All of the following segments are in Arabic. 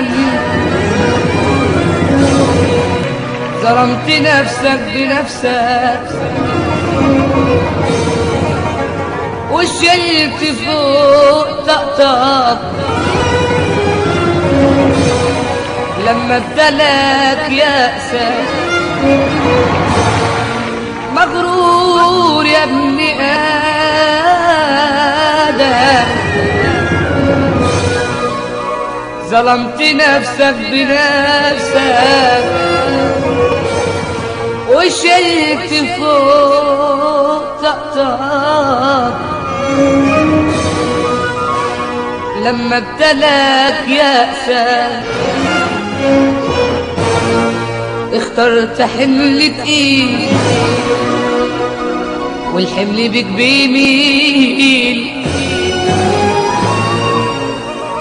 آدم ظلمت نفسك بنفسك وشلت فوق طقطق لما ابتلاك يأسك مغرور يا ابن آدم ظلمت نفسك بنفسك وشلت فوق طقطق لما ابتلاك يأسك اخترت حمل تقيل والحمل بك بيميل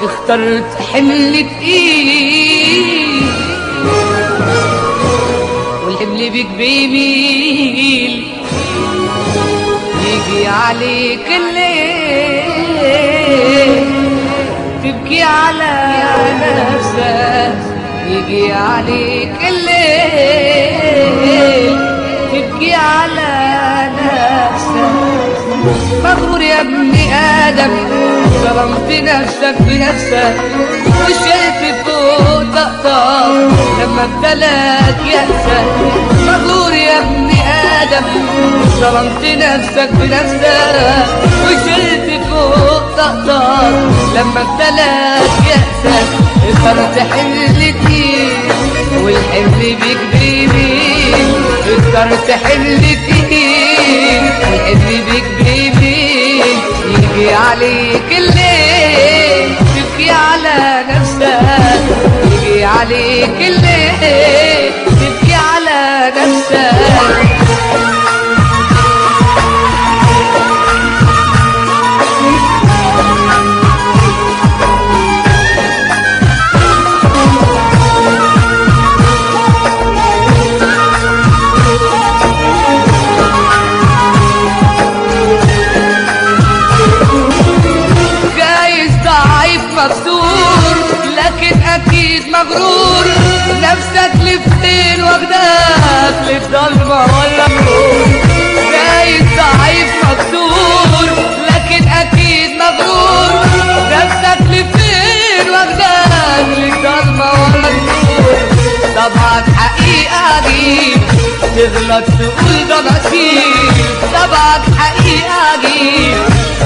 اخترت حمل تقيل والحمل بك بيميل يجي عليك الليل تبكي على نفسك يجي عليك الليل تبكي على نفسك مغرور يا ابن آدم ظلمت نفسك بنفسك وشلت فوق طقطق لما ابتلاك يأسك مغرور يا ابن آدم ظلمت نفسك بنفسك وشلت فوق طقطق لما ابتلاك يأسك اخترت حمل تقيل والحمل بيك بيميل اخترت حمل تقيل والحمل بيك بيميل يجي عليك الليل تبكي على نفسك يجي عليك الليل تبكي على نفسك مكسور لكن اكيد مغرور نفسك لفين واخداك للضلمه ولا النور جايز ضعيف مكسور لكن اكيد مغرور نفسك لفين واخداك للضلمه ولا النور طبعا حقيقه عجيب تغلط تقول ده نصيب طبعا حقيقه عجيب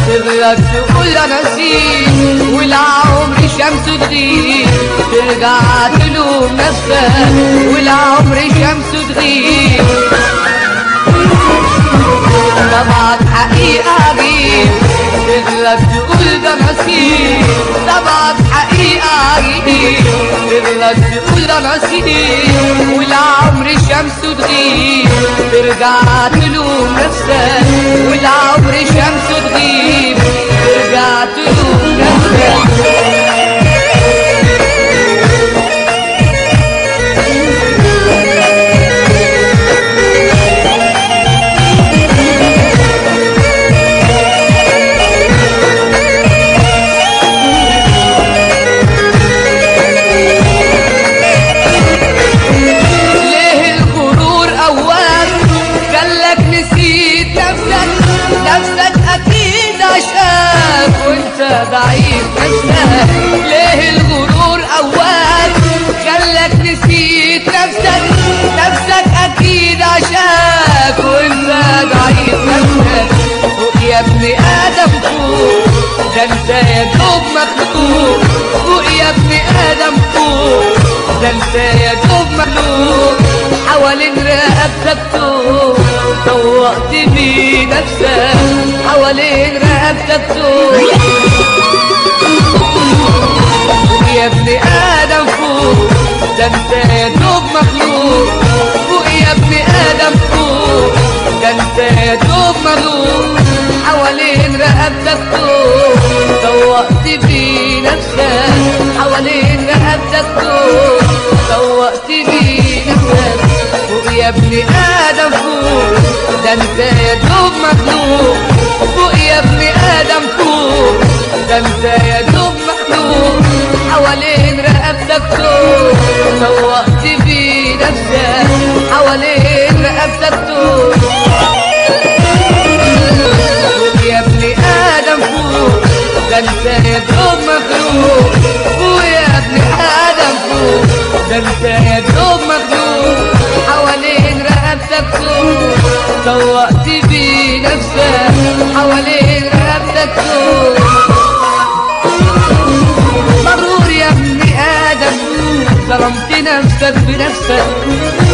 تغلط تقول ده نصيب والعمر شمس تغيب ترجع تلوم نفسك والعمر شمس تغيب طبعا حقيقة عجيب تغلط تقول ده نصيب طبعا حقيقة عجيب تغلط تقول ده نصيب والعمر شمس تغيب ترجع تلوم نفسك والعمر شمس تغيب ترجع تلوم نفسك وانت ضعيف نفسك ليه الغرور قواك خلك نسيت نفسك نفسك اكيد عشاك وانت ضعيف نفسك فوق يا ابن ادم فوق ده انت يا دوب مخلوق فوق يا ابن ادم فوق ده انت يا دوب مخلوق حوالين رقبتك طوق طوقت بيه نفسك حوالين رقبتك طوق يا ابن ادم فوق ده انت يا دوب مخلوق فوق يا ابن ادم فوق ده انت يا دوب مخلوق حوالين رقبتك طوق طوقت بيه نفسك حوالين رقبتك طوق طوقت بيه نفسك فوق يا ابن ادم فوق ده انت يا دوب مخلوق فوق يا ابن ادم فوق ده انت يا دوب مخلوق حوالين رقبتك نفسك توب، سوقت بيه نفسك حوالين رقبتك توب. فوق يا ابن آدم فوق، ده انت يا دوب مخلوق. فوق يا ابن آدم فوق، ده انت يا دوب مخلوق حوالين رقبتك توب، سوقت بيه نفسك حوالين رقبتك توب. مغرور يا ابن آدم، ظلمت نفسك بنفسك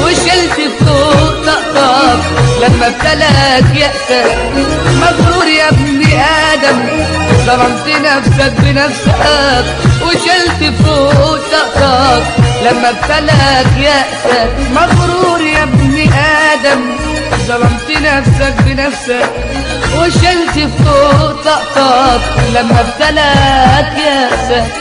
وشلت فوق طاقتك لما ابتلاك يأسك. مغرور يا ابن آدم، ظلمت نفسك بنفسك وشلت فوق طاقتك لما ابتلاك يأسك. مغرور يا ابن آدم، ظلمت نفسك بنفسك وشلت فوق طاقتك لما ابتلاك يأسك.